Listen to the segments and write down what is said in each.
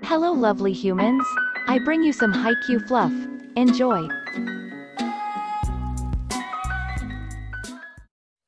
Hello lovely humans. I bring you some Haikyuu fluff. Enjoy.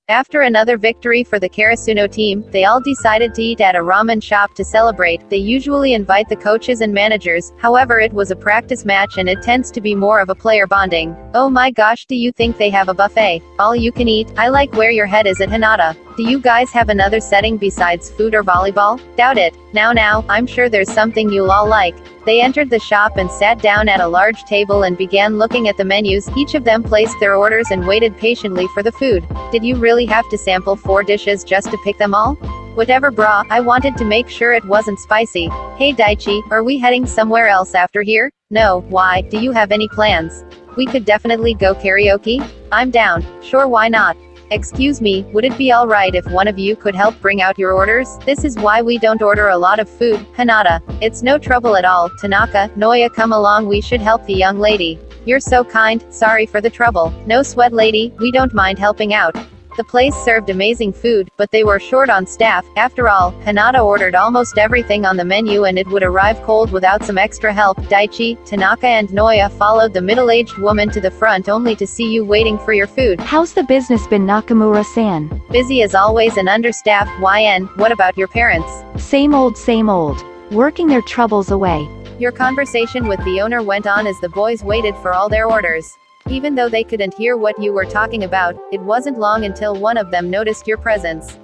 After another victory for the Karasuno team, they all decided to eat at a ramen shop to celebrate. They usually invite the coaches and managers, however it was a practice match and it tends to be more of a player bonding. Oh my gosh, do you think they have a buffet? All you can eat? I like where your head is at hinata. Do you guys have another setting besides food or volleyball? Doubt it. Now, I'm sure there's something you'll all like. They entered the shop and sat down at a large table and began looking at the menus. Each of them placed their orders and waited patiently for the food. Did you really have to sample 4 dishes just to pick them all? Whatever brah, I wanted to make sure it wasn't spicy. Hey Daichi, are we heading somewhere else after here? No, why, do you have any plans? We could definitely go karaoke? I'm down. Sure, why not? Excuse me, would it be alright if one of you could help bring out your orders? This is why we don't order a lot of food, hinata. It's no trouble at all, Tanaka, Noya, come along, we should help the young lady. You're so kind, sorry for the trouble. No sweat lady, we don't mind helping out. The place served amazing food, but they were short on staff. After all, Hinata ordered almost everything on the menu and it would arrive cold without some extra help. Daichi, Tanaka and Noya followed the middle-aged woman to the front only to see you waiting for your food. How's the business been, Nakamura-san? Busy as always and understaffed. YN, what about your parents? Same old. Working their troubles away. Your conversation with the owner went on as the boys waited for all their orders. Even though they couldn't hear what you were talking about, it wasn't long until one of them noticed your presence.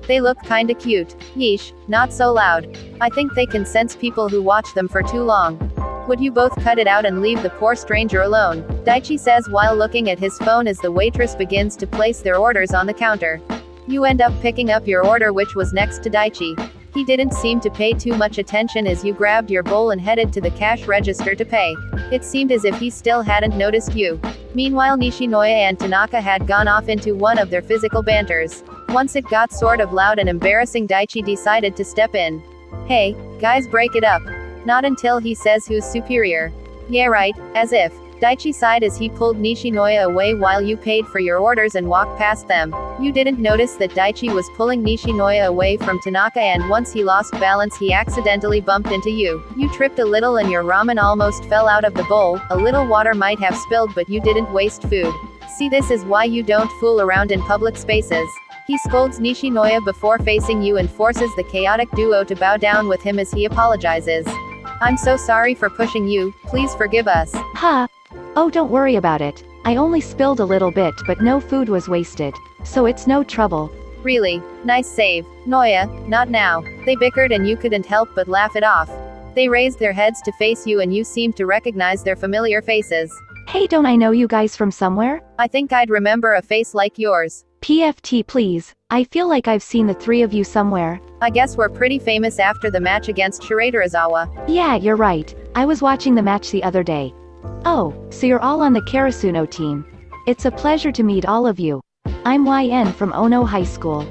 They look kinda cute. Yeesh, not so loud. I think they can sense people who watch them for too long. Would you both cut it out and leave the poor stranger alone? Daichi says while looking at his phone as the waitress begins to place their orders on the counter. You end up picking up your order, which was next to Daichi. He didn't seem to pay too much attention as you grabbed your bowl and headed to the cash register to pay. It seemed as if he still hadn't noticed you. Meanwhile, Nishinoya and Tanaka had gone off into one of their physical banters. Once it got sort of loud and embarrassing, Daichi decided to step in. Hey, guys, break it up. Not until he says who's superior. Yeah right, as if. Daichi sighed as he pulled Nishinoya away while you paid for your orders and walked past them. You didn't notice that Daichi was pulling Nishinoya away from Tanaka, and once he lost balance he accidentally bumped into you. You tripped a little and your ramen almost fell out of the bowl. A little water might have spilled, but you didn't waste food. See, this is why you don't fool around in public spaces. He scolds Nishinoya before facing you and forces the chaotic duo to bow down with him as he apologizes. I'm so sorry for pushing you, please forgive us. Ha! Oh, don't worry about it. I only spilled a little bit, but no food was wasted. So it's no trouble. Really? Nice save. Noya, not now. They bickered and you couldn't help but laugh it off. They raised their heads to face you and you seemed to recognize their familiar faces. Hey, don't I know you guys from somewhere? I think I'd remember a face like yours. PFT please. I feel like I've seen the 3 of you somewhere. I guess we're pretty famous after the match against Shiratorizawa. Yeah, you're right. I was watching the match the other day. Oh, so you're all on the Karasuno team. It's a pleasure to meet all of you. I'm YN from Ono High School.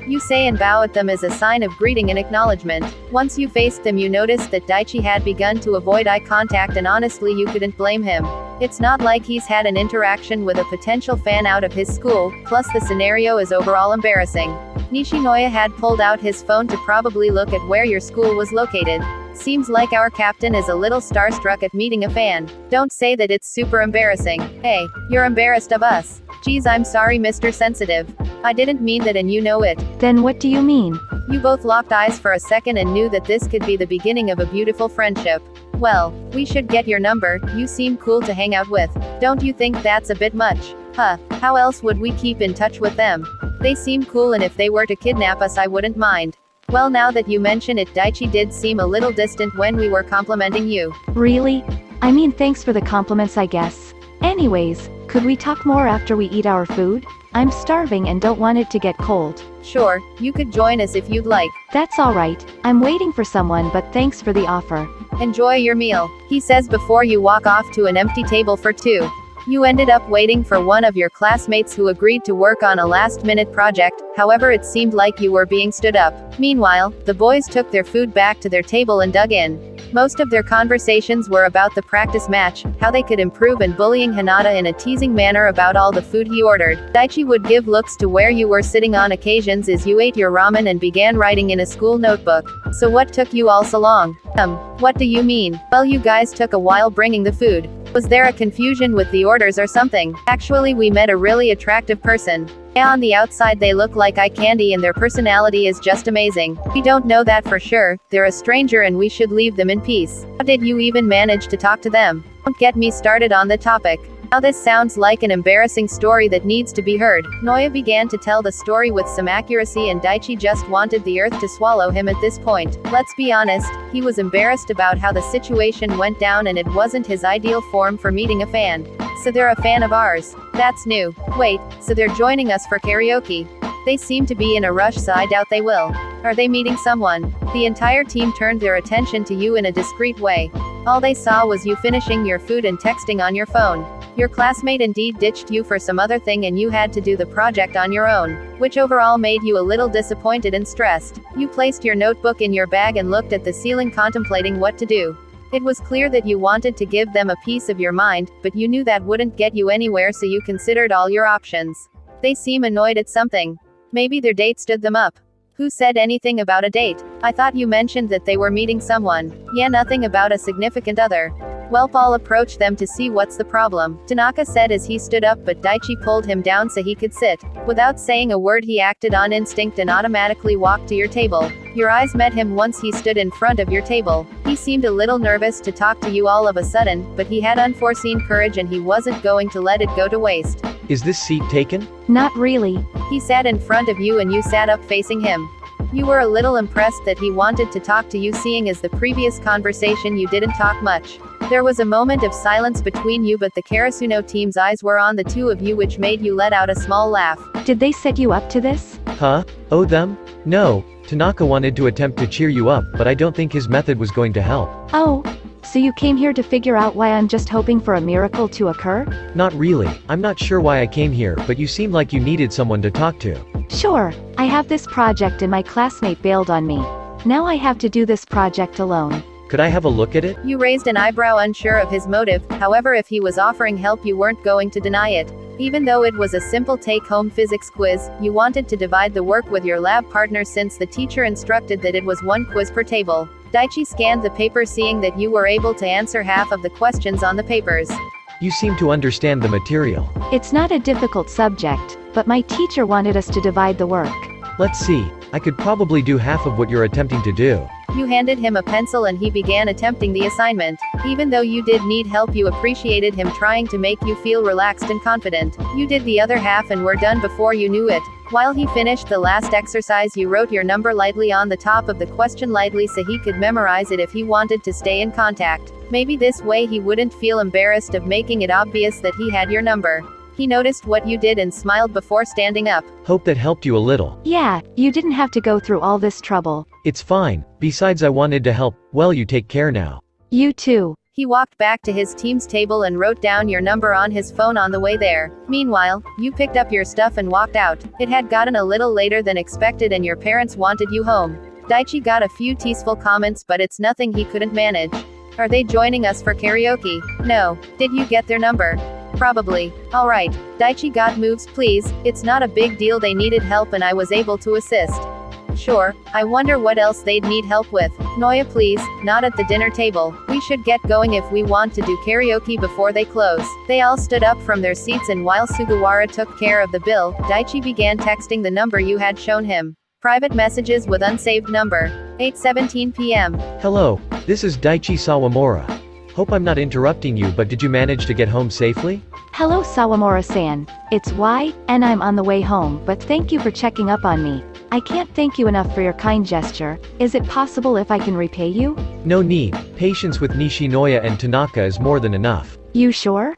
You say and bow at them as a sign of greeting and acknowledgement. Once you faced them, you noticed that Daichi had begun to avoid eye contact, and honestly you couldn't blame him. It's not like he's had an interaction with a potential fan out of his school, plus the scenario is overall embarrassing. Nishinoya had pulled out his phone to probably look at where your school was located. Seems like our captain is a little starstruck at meeting a fan. Don't say that it's super embarrassing. Hey, you're embarrassed of us. Geez, I'm sorry, Mr. Sensitive. I didn't mean that and you know it. Then what do you mean? You both locked eyes for a second and knew that this could be the beginning of a beautiful friendship. Well, we should get your number, you seem cool to hang out with. Don't you think that's a bit much? Huh, how else would we keep in touch with them? They seem cool, and if they were to kidnap us I wouldn't mind. Well, now that you mention it, Daichi did seem a little distant when we were complimenting you. Really? I mean, thanks for the compliments, I guess. Anyways, could we talk more after we eat our food? I'm starving and don't want it to get cold. Sure, you could join us if you'd like. That's alright. I'm waiting for someone, but thanks for the offer. Enjoy your meal, he says before you walk off to an empty table for 2. You ended up waiting for one of your classmates who agreed to work on a last-minute project, however it seemed like you were being stood up. Meanwhile, the boys took their food back to their table and dug in. Most of their conversations were about the practice match, how they could improve, and bullying Hinata in a teasing manner about all the food he ordered. Daichi would give looks to where you were sitting on occasions as you ate your ramen and began writing in a school notebook. So what took you all so long? What do you mean? Well, you guys took a while bringing the food. Was there a confusion with the orders or something? Actually, we met a really attractive person. Yeah, on the outside they look like eye candy and their personality is just amazing. We don't know that for sure, they're a stranger and we should leave them in peace. How did you even manage to talk to them? Don't get me started on the topic. Now this sounds like an embarrassing story that needs to be heard. Noya began to tell the story with some accuracy and Daichi just wanted the earth to swallow him at this point. Let's be honest, he was embarrassed about how the situation went down and it wasn't his ideal form for meeting a fan. So they're a fan of ours. That's new. Wait, so they're joining us for karaoke? They seem to be in a rush, so I doubt they will. Are they meeting someone? The entire team turned their attention to you in a discreet way. All they saw was you finishing your food and texting on your phone. Your classmate indeed ditched you for some other thing and you had to do the project on your own, which overall made you a little disappointed and stressed. You placed your notebook in your bag and looked at the ceiling contemplating what to do. It was clear that you wanted to give them a piece of your mind, but you knew that wouldn't get you anywhere, so you considered all your options. They seem annoyed at something. Maybe their date stood them up. Who said anything about a date? I thought you mentioned that they were meeting someone. Yeah, nothing about a significant other. Well, Paul approached them to see what's the problem, Tanaka said as he stood up, but Daichi pulled him down so he could sit. Without saying a word, he acted on instinct and automatically walked to your table. Your eyes met him once he stood in front of your table. He seemed a little nervous to talk to you all of a sudden, but he had unforeseen courage and he wasn't going to let it go to waste. Is this seat taken? Not really. He sat in front of you and you sat up facing him. You were a little impressed that he wanted to talk to you, seeing as the previous conversation you didn't talk much. There was a moment of silence between you, but the Karasuno team's eyes were on the two of you, which made you let out a small laugh. Did they set you up to this? Huh? Oh, them? No. Tanaka wanted to attempt to cheer you up, but I don't think his method was going to help. Oh. So you came here to figure out why I'm just hoping for a miracle to occur? Not really. I'm not sure why I came here, but you seemed like you needed someone to talk to. Sure. I have this project and my classmate bailed on me. Now I have to do this project alone. Could I have a look at it? You raised an eyebrow, unsure of his motive. However, if he was offering help, you weren't going to deny it. Even though it was a simple take-home physics quiz, you wanted to divide the work with your lab partner since the teacher instructed that it was one quiz per table. Daichi scanned the paper, seeing that you were able to answer half of the questions on the papers. You seem to understand the material. It's not a difficult subject, but my teacher wanted us to divide the work. Let's see. I could probably do half of what you're attempting to do. You handed him a pencil and he began attempting the assignment. Even though you did need help, you appreciated him trying to make you feel relaxed and confident. You did the other half and were done before you knew it. While he finished the last exercise, you wrote your number lightly on the top of the question, lightly, so he could memorize it if he wanted to stay in contact. Maybe this way he wouldn't feel embarrassed of making it obvious that he had your number. He noticed what you did and smiled before standing up. Hope that helped you a little. Yeah, you didn't have to go through all this trouble. It's fine. Besides, I wanted to help. Well, you take care now. You too. He walked back to his team's table and wrote down your number on his phone on the way there. Meanwhile, you picked up your stuff and walked out. It had gotten a little later than expected and your parents wanted you home. Daichi got a few teaseful comments, but it's nothing he couldn't manage. Are they joining us for karaoke? No. Did you get their number? Probably. Alright. Daichi got moves, please. It's not a big deal, they needed help and I was able to assist. Sure. I wonder what else they'd need help with. Noya, please, not at the dinner table. We should get going if we want to do karaoke before they close. They all stood up from their seats and while Sugawara took care of the bill, Daichi began texting the number you had shown him. Private messages with unsaved number. 8:17 p.m. Hello. This is Daichi Sawamura. Hope I'm not interrupting you, but did you manage to get home safely? Hello Sawamura-san. It's Y, and I'm on the way home, but thank you for checking up on me. I can't thank you enough for your kind gesture. Is it possible if I can repay you? No need. Patience with Nishinoya and Tanaka is more than enough. You sure?